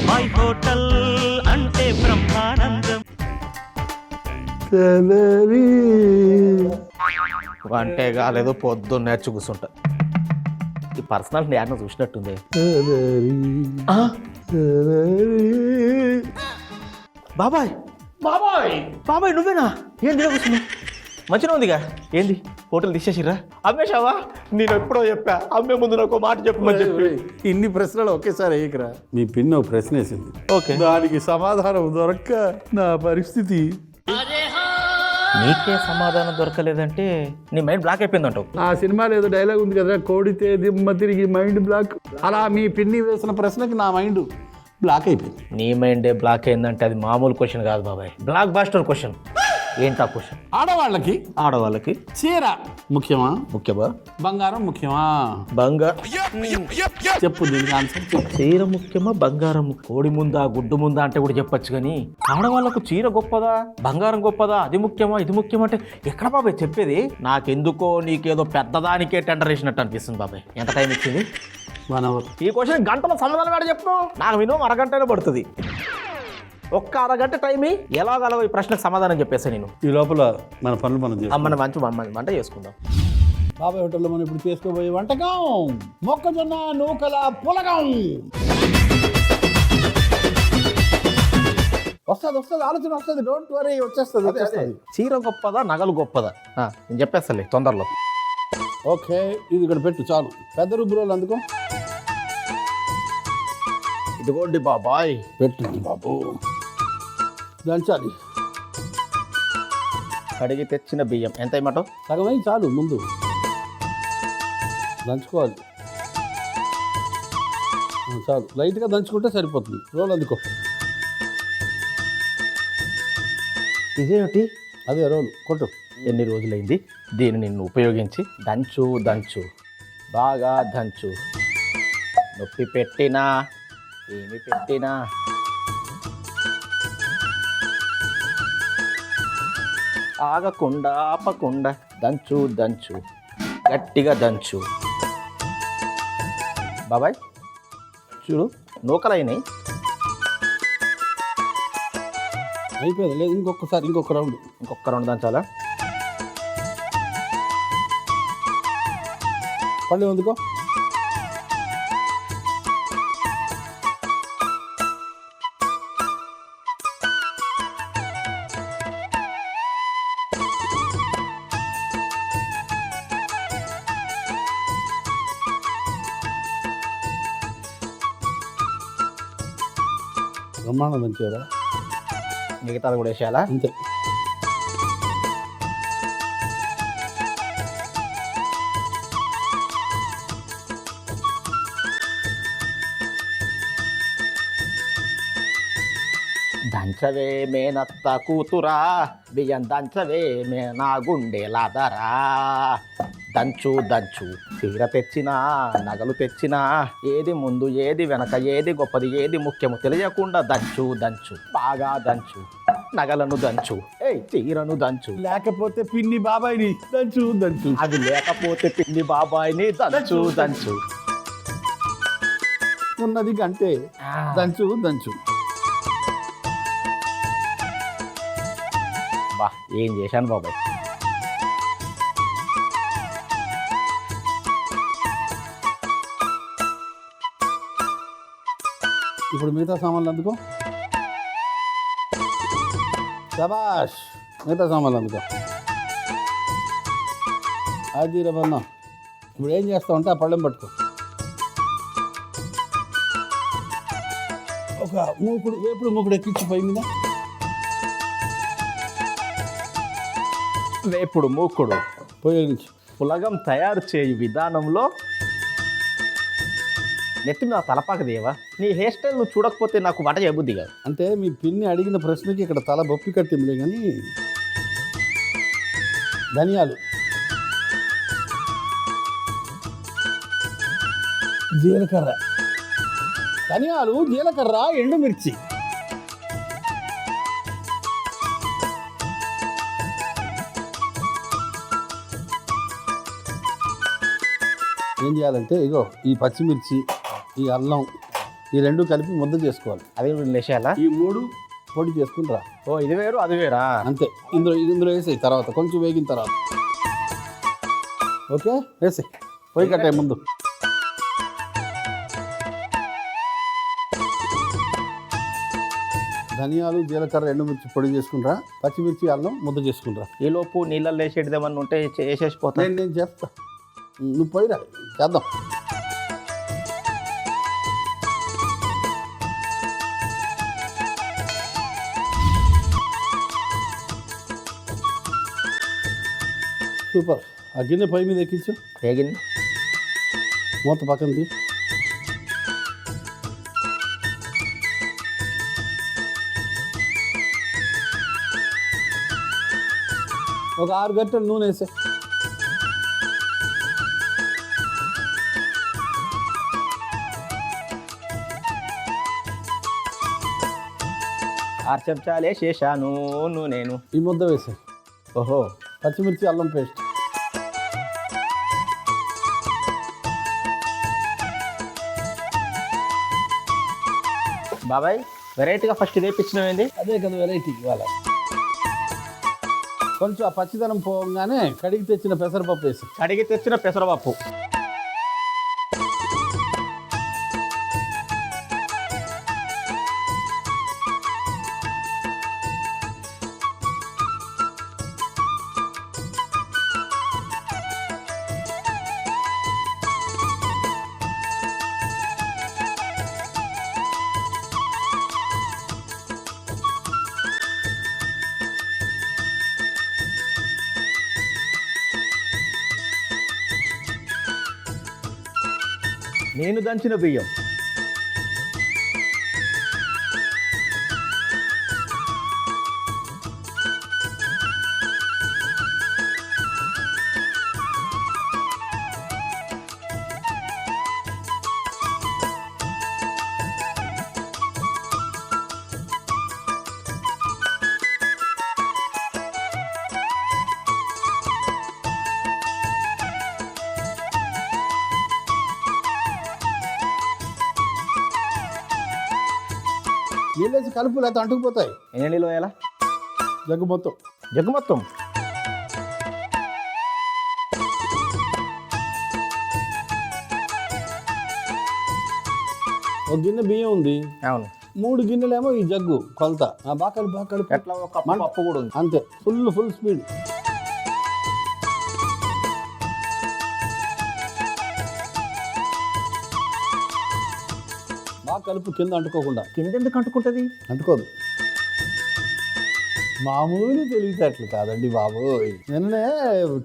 బాబాయ్ హోటల్ అంటే బ్రహ్మానందం. అంటే కాలేదు పొద్దున్న నేర్చు కూర్చుంటా. ఈ పర్సనల్ నేను చూసినట్టుంది. బాబాయ్ బాబాయ్ బాబాయ్ నువ్వేనా? ఏంది కూర్చున్నావు? మంచిగా ఉందిగా. ఏంది హోటల్ తీసేసిరా? అమ్మేశావా? నేను ఎప్పుడో చెప్పా అమ్మే ముందు నాకు మాట చెప్పమని చెప్పి. ఇన్ని ప్రశ్నలు ఒకేసారి వేయకరా. మీ పిన్న ఒక ప్రశ్న వేసింది, ఓకే, దానికి సమాధానం దొరక్క నా పరిస్థితి. నీకే సమాధానం దొరకలేదంటే నీ మైండ్ బ్లాక్ అయిపోయిందంటావు. ఆ సినిమాలో ఏదో డైలాగ్ ఉంది కదా, కోడితే దిమ్మ తిరిగి మైండ్ బ్లాక్. అలా మీ పిన్ని వేసిన ప్రశ్నకి నా మైండ్ బ్లాక్ అయిపోయింది. నీ మైండే బ్లాక్ అయిందంటే అది మామూలు క్వశ్చన్ కాదు బాబాయ్, బ్లాక్ బాస్టర్ క్వశ్చన్. ఏంటా క్వశ్చన్? ఆడవాళ్ళకి చీర ముఖ్యమా? ముఖ్యమా? బంగారం ముఖ్యమా? చెప్పు దీనికి ఆన్సర్. చీర ముఖ్యమా బంగారం? కోడి ముందా గుడ్డు ముందా అంటే కూడా చెప్పచ్చు, కానీ ఆడవాళ్ళకు చీర గొప్పదా బంగారం గొప్పదా, అది ముఖ్యమా ఇది ముఖ్యమా అంటే ఎక్కడ బాబాయ్ చెప్పేది? నాకెందుకో నీకేదో పెద్దదానికే టెండర్ వేసినట్టు అనిపిస్తుంది బాబాయ్. ఎంత టైం ఇచ్చింది? 1 hour. ఈ క్వశ్చన్ గంటలో సమాధానం వాడు చెప్పు. నాకు మినిమం అరగంటనే పడుతుంది. ఒక్క అరగంట టైం ఎలాగలవో ఈ ప్రశ్నకు సమాధానం చెప్పేస్తా నేను. ఈ లోపల మన పనులు మనం చేస్తాం. మన మంచి వంట చేసుకుందాం. బాబాయ్ హోటల్లో మనం ఇప్పుడు చేసుకోబోయే వంటకం మొక్కజొన్న నూకల పులగం. వస్తుంది ఆలోచన వస్తుంది, డోంట్ వరీ, వచ్చేస్తుంది. చీర గొప్పదా నగలు గొప్పదా? నేను చెప్పేస్తాలే తొందరలో. ఓకే, ఇది ఇక్కడ పెట్టు చాలు. పెద్ద రుబ్బురోలు అందుకో. ఇదిగోండి బాబాయ్. పెట్టండి బాబు. దంచాలి. కడిగి తెచ్చిన బియ్యం ఎంత ఇమ్మాట? సగమై చాలు, ముందు దంచుకోవాలి. చాలు, లైట్గా దంచుకుంటే సరిపోతుంది. రోల్ అందుకో. ఇదేమిటి? అదే రోల్ కొట్టు. ఎన్ని రోజులైంది దీన్ని నిన్ను ఉపయోగించి? దంచు బాగా దంచు. నొప్పి పెట్టినా ఏమి పెట్టినా ఆగకుండా ఆపకుండా దంచు గట్టిగా దంచు. బాబాయ్ చూడు నూకలైనాయి. అయిపోయింది. లేదు ఇంకొక రౌండ్ దంచాలా? పళ్ళు ఎందుకో. బ్రహ్మాండం మంచిగా. మిగతాది కూడా వేసేయాలా? అంతే. దంచవే మేనత్త కూతురా, బియ్యం దంచవే మే నా గుండెలాదరా. దంచు చీర తెచ్చినా నగలు తెచ్చినా ఏది ముందు ఏది వెనక ఏది గొప్పది ఏది ముఖ్యము తెలియకుండా దంచు బాగా దంచు. నగలను దంచు, చీరను దంచు. లేకపోతే పిన్ని బాబాయ్ని దంచు. అది లేకపోతే పిన్ని బాబాయ్ని దంచు. ఉన్నది గంటే. దంచు. బా ఏం చేశాను బాబాయ్. ఇప్పుడు మిగతా సామాన్లు అందుకో. శబాష్. మిగతా సామాన్లు అందుకో. అది రవన్నా. ఇప్పుడు ఏం చేస్తావు అంటే ఆ పళ్ళెం పట్టుకో. ఒక వేపుడు మూకుడు ఎక్కించి పై మీద. వేపుడు మూకుడు ఉపయోగించి పులగం తయారు చేయు విధానంలో నెత్తి మీద తలపాక దేవా. నీ హెయిర్ స్టైల్ నువ్వు చూడకపోతే నాకు వంట చేయబుద్ది కాదు. అంటే మీ పిన్ని అడిగిన ప్రశ్నకి ఇక్కడ తల బొప్పి కట్టిందిలే. కానీ ధనియాలు, జీలకర్ర, ఎండుమిర్చి. ఏం చేయాలంటే ఇగో ఈ పచ్చిమిర్చి, ఈ అల్లం, ఈ రెండు కలిపి ముద్ద చేసుకోవాలి. అది లేచేయాలా? ఈ 3 పొడి చేసుకుని రా. ఓ ఇది వేరు అది వేరా? అంతే. ఇందులో వేసేయి తర్వాత, కొంచెం వేగిన తర్వాత. ఓకే, వేసేయి. పొయ్యి కట్టాయి ముందు. ధనియాలు, జీలకర్ర, ఎండుమిర్చి పొడి చేసుకుంటా. పచ్చిమిర్చి, అల్లం ముద్ద చేసుకుంటా. ఈ లోపు నీళ్ళల్లో వేసేటిదేమన్నా ఉంటే వేసేసిపోతా. నేను చెప్తా, నువ్వు పోయిరా, చేద్దాం. సూపర్. ఆ గిన్నె పొయ్యి మీద ఎక్కించు. వేగింది. మూత పక్కన తీ. ఒక 6 గంటలు నూనె వేసే. ఆరు చెంచాలు వేసేసాను నేను. ఈ ముద్ద వేసే. ఓహో, పచ్చిమిర్చి, అల్లం పేస్ట్. బాబాయ్ వెరైటీగా ఫస్ట్ ఇదే పిచ్చినమైంది. అదే కదా వెరైటీ ఇవాళ. కొంచెం ఆ పచ్చిదనం పోగానే కడిగి తెచ్చిన పెసరపప్పు వేసి. కడిగి తెచ్చిన పెసరపప్పు. నేను దంచిన బియ్యం. నీళ్ళేసి కలుపు, లేకపోతే అంటుకుపోతాయి. ఎన్ని నీళ్ళు వేయాలా? జగ్గు మొత్తం. జగ్గు మొత్తం. ఒక గిన్నె బియ్యం ఉంది. అవును. 3 గిన్నెలేమో ఈ జగ్గు కొలత. బాగా కలుపు. ఎట్లా ఒక పప్పు కూడా ఉంది. అంతే, ఫుల్ స్పీడ్. బాగా కలుపు, కింద అంటుకోకుండా. కింద ఎందుకు అంటుకుంటుంది? అంటుకోదు. మామూలు తెలివితేటలు కాదండి బాబు. నిన్నే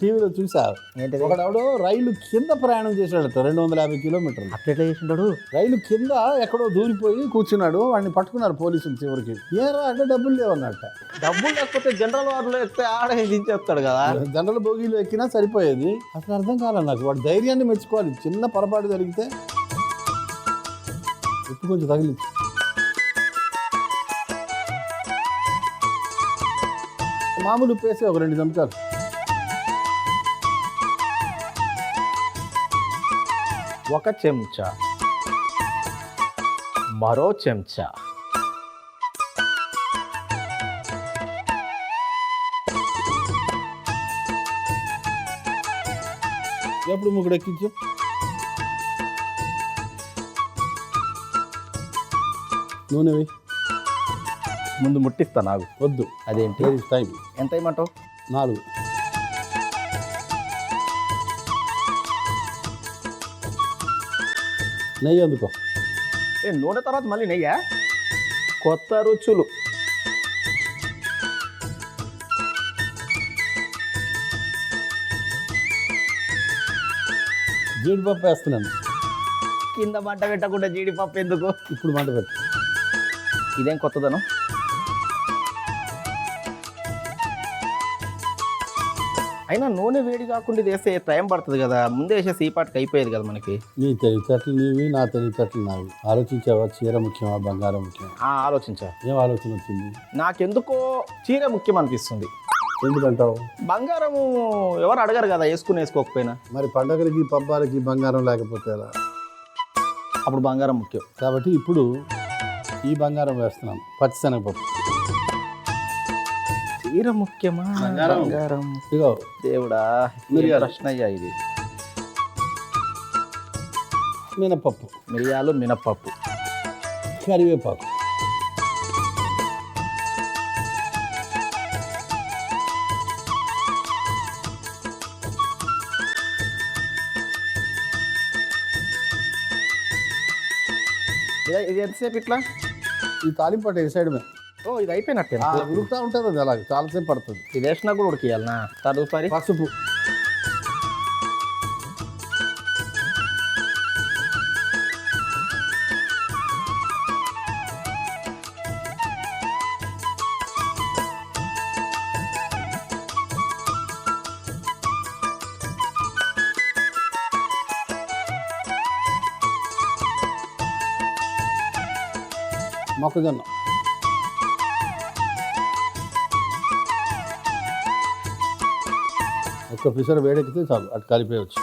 టీవీలో చూసా, ఏంటిది? ఒకడెవడో రైలు కింద ప్రయాణం చేశాడట 250 కిలోమీటర్లు. అట్లా చేసిండాడు. రైలు కింద ఎక్కడో దూరిపోయి కూర్చున్నాడు. వాడిని పట్టుకున్నారు పోలీసులు చివరికి. ఏరా అంటే డబ్బులు లేవన్నట్ట. డబ్బులు లేకపోతే జనరల్ వార్డులో ఎక్కితే ఆడ దించేస్తాడు కదా. జనరల్ బోగీలో ఎక్కినా సరిపోయేది. అసలు అర్థం కాలే నాకు. వాడి ధైర్యాన్ని మెచ్చుకోవాలి. చిన్న పొరపాటు జరిగితే ఉప్పు కొంచెం తగిలించు. మామూలు ఉప్పు వేసి ఒక 2 చెంచాలు. ఒక చెంచా, మరో చెంచా, ఎప్పుడు ముగ్గురు ఎక్కించు. నూనె వేయి. ముందు ముట్టిస్తా. నాకు వద్దు. అదేంటి? టైం ఎంత ఇమ్మంటావు? 4. నెయ్యి అందుకో. నూనె తర్వాత మళ్ళీ నెయ్యా? కొత్త రుచులు. జీడిపప్పు వేస్తున్నాను. కింద మంట పెట్టకుండా జీడిపప్పు ఎందుకు? ఇప్పుడు మంట పెట్టు. ఇదేం కొత్తదనం? అయినా నూనె వేడి కాకుండా ఇది వేస్తే టైం పడుతుంది కదా. ముందే వేసేసి ఈ పాటికి అయిపోయేది కదా మనకి. నీ తెలివితేటలు నీవి, నా తెలివితేటలు నావి. ఆలోచించావా? చీర ముఖ్యమా, బంగారం ముఖ్యమా? ఆలోచించా. ఏం ఆలోచన వచ్చింది? నాకెందుకో చీర ముఖ్యం అనిపిస్తుంది. ఎందుకంటావు? బంగారము ఎవరు అడగరు కదా వేసుకోకపోయినా. మరి పండగలకి పబ్బాలకి బంగారం లేకపోతే ఎలా? అప్పుడు బంగారం ముఖ్యం. కాబట్టి ఇప్పుడు ఈ బంగారం వేస్తున్నాను, పచ్చిశనగపప్పు. చీర ముఖ్యమా బంగారం? ఇగో దేవుడా, మిరియాలు. ప్రశ్న అయ్యా ఇది. మినపప్పు, మిరియాలు, మినప్పప్పు, కరివేపాకు, ఇది ఎంతసేపు ఇట్లా? ఈ తాలింపు అట్ట వేసేయడమే. ఓ, ఇది అయిపోయినట్టే. ఉడుకుతా ఉంటుంది అది, అలాగే చాలాసేపు పడుతుంది. ఇది వేసినా కూడా ఉడికియాలనా? తదుపరి పసుపు, మొక్కజొన్న, ఒక్క పిసర వేడెక్కితే చాలు, అటు కలిపేయచ్చు.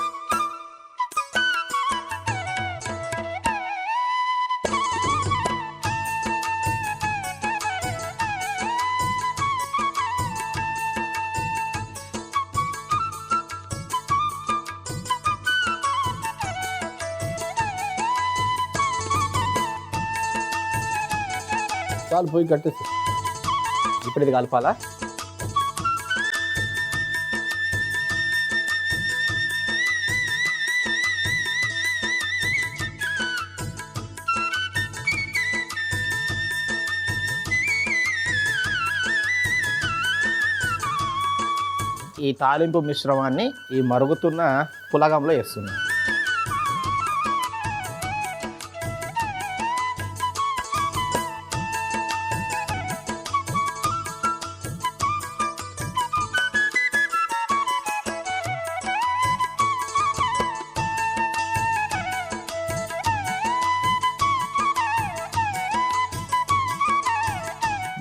చాలు, పోయి కట్టేసి. ఇప్పుడు ఇది కలపాలా? ఈ తాలింపు మిశ్రమాన్ని ఈ మరుగుతున్న పులగంలో వేస్తున్నాం.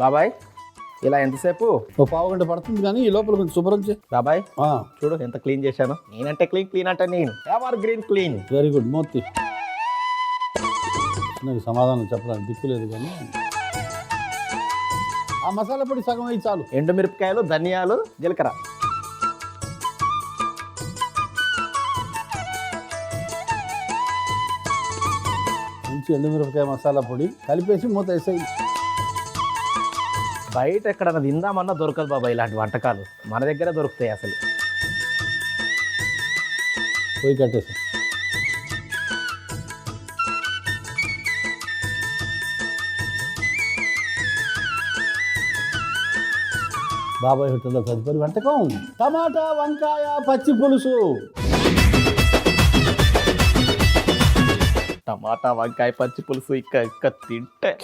బాబాయ్, ఇలా ఎంతసేపు? ఓ పావు గంట పడుతుంది, కానీ ఈ లోపల కొంచెం శుభ్రం చేయి. బాబాయ్ ఆ, చూడు ఎంత క్లీన్ చేశాను. నేనంటే క్లీన్, క్లీన్ అంటే నేను evergreen clean. Very good. Murthy నాకు సమాధానం చెప్పడానికి దిక్కు లేదు, కానీ ఆ మసాలా పొడి సగం అయ్యి చాలు. ఎండుమిరపకాయలు, ధనియాలు, జీలకర్ర. మంచి ఎండుమిరపకాయ మసాలా పొడి కలిపేసి మూత వేసేయి. బయట ఎక్కడన్నా తిందామన్నా దొరకదు బాబాయ్ ఇలాంటి వంటకాలు. మన దగ్గర దొరుకుతాయి అసలు. పోయి కట్టేసి. బాబాయ్ హోటల్లో తదుపరి వంటకం టమాటా వంకాయ పచ్చి పులుసు. టమాటా వంకాయ పచ్చి పులుసు ఇక్క తింటే.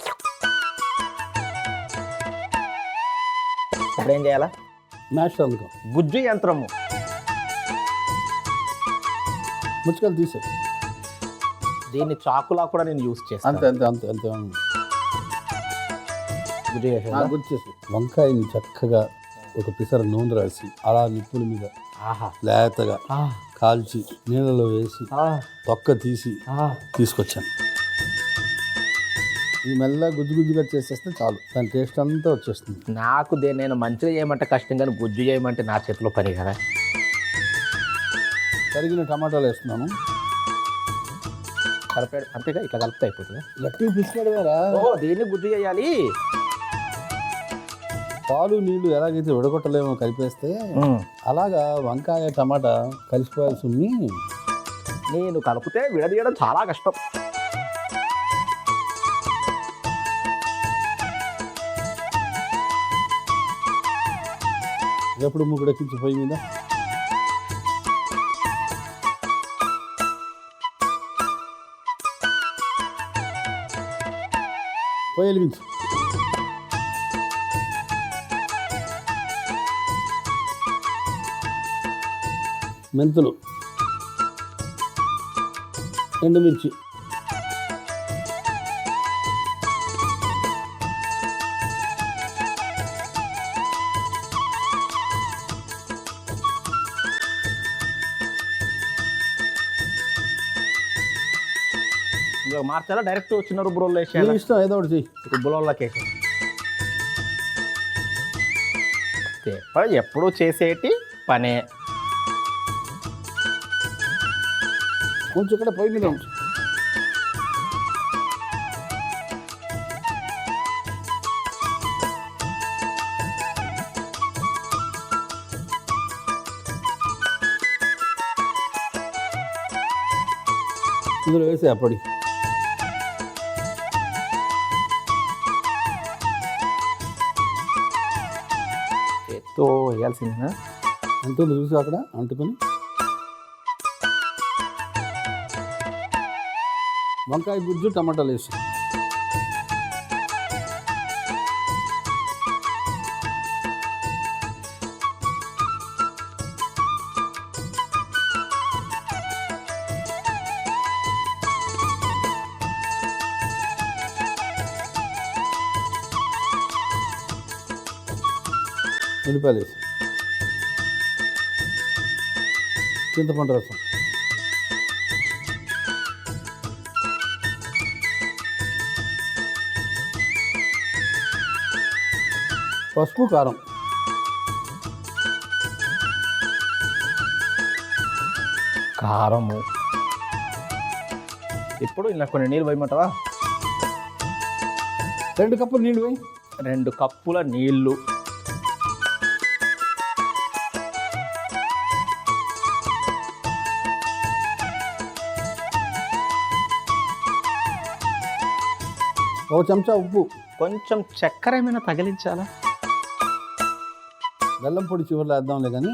ఇప్పుడు ఏం చేయాలా? మ్యాష్ అందుకో. గుజ్జు యంత్రము. ముచ్చుకలు తీసే. దీన్ని చాకులా కూడా నేను యూజ్ చేస్తాను. అంతే అంతే అంతే అంతే. గుజ్జు చేసేదా? గుజ్జు చేసి వంకాయని చక్కగా ఒక పిసర నూనె రాసి అలా నిప్పుల మీద ఆహా, లేతగా ఆ, కాల్చి నీళ్ళలో వేసి ఆ, తొక్క తీసి ఆ. తీసుకొచ్చాను. ఇది మెల్లగా గుజ్జు గుజ్జుగా చేసేస్తే చాలు, దాని టేస్ట్ అంతా వచ్చేస్తుంది. నాకు నేను మంచిగా చేయమంటే కష్టం, కానీ గుజ్జు చేయమంటే నా చేతిలో పని కదా. తరిగిన టమాటాలు వేస్తున్నాను. కలిపాడు అంతేగా, ఇట్లా కలిపితే అయిపోతుంది. గట్టిగా పిసికాడు వేరా. ఓ, దీన్ని గుజ్జు చేయాలి. పాలు నీళ్లు ఎలాగైతే విడగొట్టలేమో కలిపేస్తే అలాగా వంకాయ టమాటా కలిసిపోయాల్సి ఉంది. నేను కలిపితే విడదీయడం చాలా కష్టం. ఎప్పుడు ముగ్గురు ఎక్కించి పొయ్యి మీద పొయ్యి వెలిగించు. మెంతులు, ఎండుమిర్చి, ఇక మార్చాలా డైరెక్ట్ చిన్న రుబ్బురోళ్ళు నీ వేసేయాలి ఇష్టం ఏదో ఒకటి చెయ్యి. రుబ్బురోళ్ళకి వేసేయాలి ఎప్పుడు చేసేటి పనే. కొంచెం ఇక్కడ పొయ్యి మీద ఉంచు. ఇందులో వేసే అప్పటి చేత్తో వేయాల్సిందేనా? ఎంత ఉందో చూసి అక్కడ అంటుకొని వంకాయ గుజ్జు టమాటాలు వేసి ఉల్లిపాయలు వేసి చింతపండు రసం పసుపు కారం కారము. ఇప్పుడు ఇలా కొన్ని నీళ్ళు పోయమంటావా? 2 కప్పులు నీళ్ళు పోయి 2 కప్పుల నీళ్ళు. ఒక చెంచా ఉప్పు, కొంచెం చక్కెర ఏమైనా తగిలించాలా? బెల్లం పొడి చివరిలో వేద్దాంలే కానీ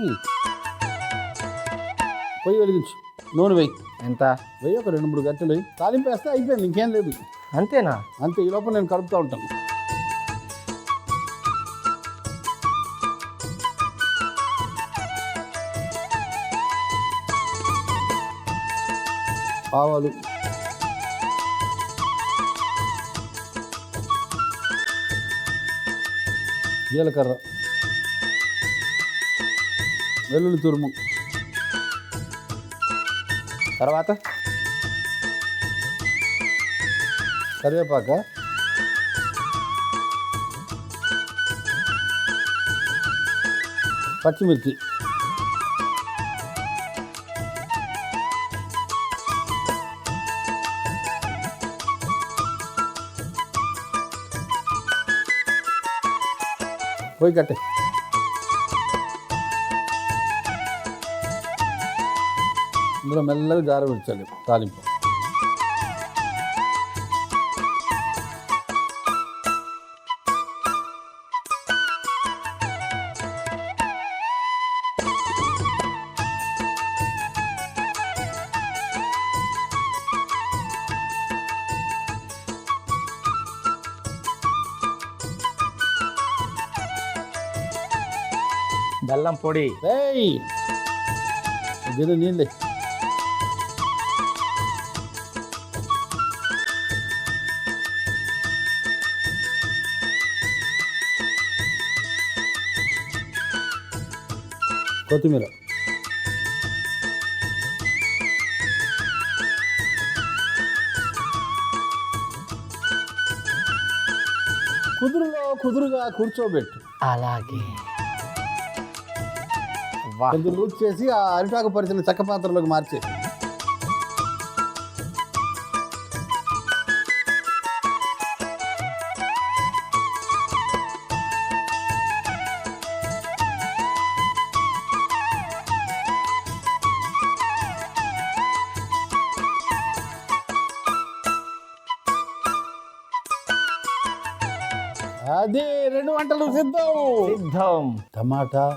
పొయ్యి వెలిగించు. నూనె వేయి. ఎంత వెయ్యి, ఒక 2-3 గంటలు వేయి. తాలింపు వేస్తే అయిపోయింది, ఇంకేం లేదు. అంతేనా? అంతే. ఈ లోపల నేను కలుపుతూ ఉంటాను. ఆవాలు, జీలకర్ర, వెల్లుల్లి తురుము, తర్వాత కరివేపాక, పచ్చిమిర్చి, పోయి కట్టే. ఇందులో మెల్లగా జార విడిచాలి తాలింపు. బెల్లం పొడి. ఏయ్ దీని నీళ్ళే. కొత్తిమీర, కుదురుగా కూర్చోబెట్టు. అలాగే కొంచెం లూజ్ చేసి ఆ అరిటాకు పరిచిన చెక్క పాత్రలోకి మార్చే. అది 2 వంటలు సిద్ధం. టమాటా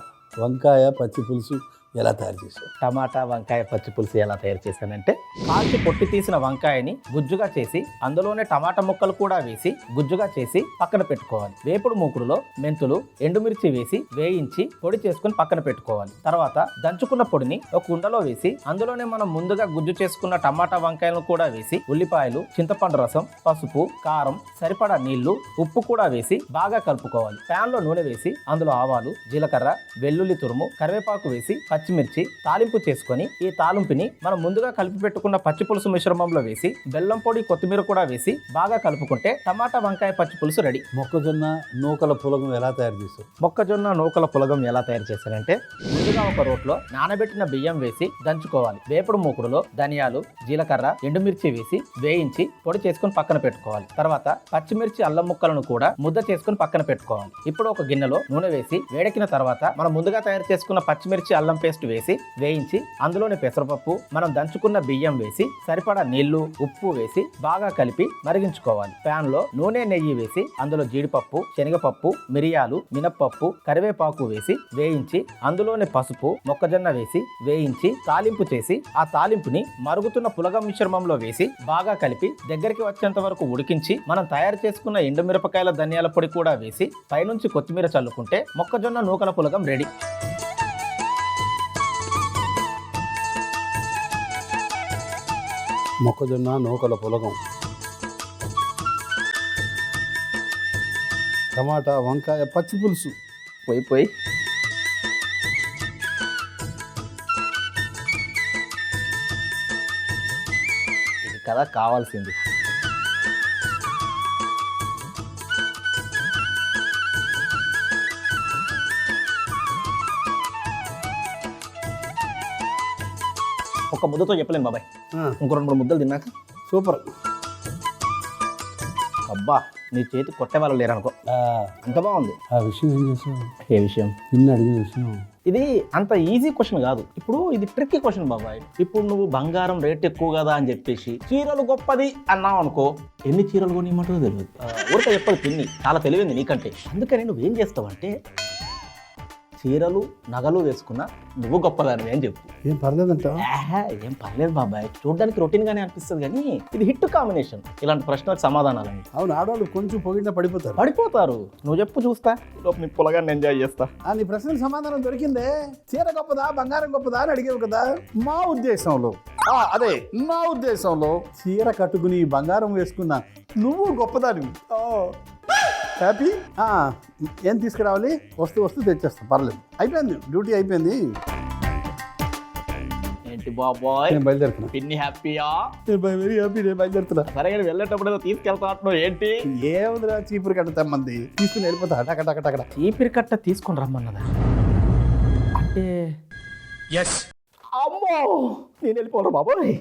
వంకాయ పచ్చి పులుసు ఎలా తయారు చేశారు? టమాటా వంకాయ పచ్చి పులుసు ఎలా తయారు చేశానంటే, కాల్చి పొట్టి తీసిన వంకాయని గుజ్జుగా చేసి అందులోనే టమాటా ముక్కలు కూడా వేసి గుజ్జుగా చేసి పక్కన పెట్టుకోవాలి. వేపుడు మూకుడులో మెంతులు, ఎండుమిర్చి వేసి వేయించి పొడి చేసుకుని పక్కన పెట్టుకోవాలి. తర్వాత దంచుకున్న పొడిని ఒక కుండలో వేసి అందులోనే మనం ముందుగా గుజ్జు చేసుకున్న టమాటా వంకాయలను కూడా వేసి ఉల్లిపాయలు, చింతపండు రసం, పసుపు, కారం, సరిపడా నీళ్లు, ఉప్పు కూడా వేసి బాగా కలుపుకోవాలి. ప్యాన్ లో నూనె వేసి అందులో ఆవాలు, జీలకర్ర, వెల్లుల్లి తురుము, కరివేపాకు వేసి పచ్చిమిర్చి తాలింపు చేసుకొని ఈ తాలింపుని మనం ముందుగా కలిపి పెట్టుకున్న పెట్టుకున్న పచ్చి పులుసు మిశ్రమంలో వేసి బెల్లం పొడి కొత్తిమీర కూడా వేసి బాగా కలుపుకుంటే టమాటా వంకాయ పచ్చి పులుసు రెడీ. మొక్కజొన్న నూకల పులగం ఎలా తయారు చేస్తావు? మొక్కజొన్న నూకల పులగం ఎలా తయారు చేశారంటే ముందుగా ఒక రోట్లో నానబెట్టిన బియ్యం వేసి దంచుకోవాలి. వేపుడు మూకుడులో ధనియాలు, జీలకర్ర, ఎండుమిర్చి వేసి వేయించి పొడి చేసుకుని పక్కన పెట్టుకోవాలి. తర్వాత పచ్చిమిర్చి, అల్లం ముక్కలను కూడా ముద్ద చేసుకుని పక్కన పెట్టుకోవాలి. ఇప్పుడు ఒక గిన్నెలో నూనె వేసి వేడెక్కిన తర్వాత మనం ముందుగా తయారు చేసుకున్న పచ్చిమిర్చి, అల్లం పేస్ట్ వేసి వేయించి అందులోని పెసరపప్పు, మనం దంచుకున్న బియ్యం వేసి సరిపడా నీళ్లు, ఉప్పు వేసి బాగా కలిపి మరిగించుకోవాలి. ప్యాన్ లో నూనె, నెయ్యి వేసి అందులో జీడిపప్పు, శనగపప్పు, మిరియాలు, మినప్పప్పు, కరివేపాకు వేసి వేయించి అందులోని పసుపు, మొక్కజొన్న వేసి వేయించి తాలింపు చేసి ఆ తాలింపుని మరుగుతున్న పులగం మిశ్రమంలో వేసి బాగా కలిపి దగ్గరికి వచ్చేంత వరకు ఉడికించి మనం తయారు చేసుకున్న ఎండుమిరపకాయల, ధనియాల పొడి కూడా వేసి పైనుంచి కొత్తిమీర చల్లుకుంటే మొక్కజొన్న నూకల పులగం రెడీ. మొక్కజొన్న నూకల పులగం, టమాటా వంకాయ పచ్చి పులుసు. పోయి ఇది కదా కావాల్సింది. ఒక ముద్దతో చెప్పలేను బాబాయ్, ఇంకో 2-3 ముద్దలు తిన్నాక సూపర్. అబ్బా, నీ చేతి కొట్టే వాళ్ళు లేరనుకో, అంత బాగుంది. ఆ విషయం ఏం చేసావు? ఏ విషయం? నిన్ను అడిగిన విషయం. ఇది అంత ఈజీ క్వశ్చన్ కాదు. ఇప్పుడు ఇది ట్రిక్కీ క్వశ్చన్ బాబాయ్. ఇప్పుడు నువ్వు బంగారం రేట్ ఎక్కువ కదా అని చెప్పేసి చీరలు గొప్పది అన్నావు అనుకో, ఎన్ని చీరలు కొనిమంటో తెలియదు. ఊరిక చెప్పదు పిన్ని, చాలా తెలివింది నీకంటే. అందుకని నువ్వేం చేస్తావంటే చీరలు, నగలు వేసుకున్నా నువ్వు గొప్పదానివి అని చెప్పు. ఏం పర్లేదంట? ఏం పర్లేదు బాబాయ్, చూడడానికి రొటీన్ గానే అనిపిస్తుంది కానీ ఇది హిట్ కాంబినేషన్. ఇలాంటి ప్రశ్నలకు సమాధానాలని. అవును, ఆడవాళ్ళు కొంచెం పొగిడినా పడిపోతారు. నువ్వు చెప్పు చూస్తా, నీ పొలగాన్ని ఎంజాయ్ చేస్తా. నీ ప్రశ్నకు సమాధానం దొరికిందే. చీర గొప్పదా, బంగారం గొప్పదా అని అడిగేవు కదా. మా ఉద్దేశంలో చీర కట్టుకుని బంగారం వేసుకున్నా నువ్వు గొప్పదానివి. హ్యాపీ. ఏం తీసుకురావాలి? వస్తూ తెచ్చేస్తా, పర్లేదు. అయిపోయింది, డ్యూటీ అయిపోయింది. ఏంటి బాబాయ్, నేను బయలుదేరుతున్నా. పిన్ని హ్యాపీయా? Very happy. నేను బయలుదేరుతున్నా. సరే, వెళ్ళేటప్పుడు ఏదో తీసుకెళ్తా. ఏంటి? ఏముందిరా, చీపురు కట్ట తెమ్మంది, తీసుకుని వెళ్ళిపోతా. అక్కడ చీపురు కట్ట తీసుకొని రమ్మన్నదా? అంటే అమ్మో, నేను వెళ్ళిపోరా బాబోయ్.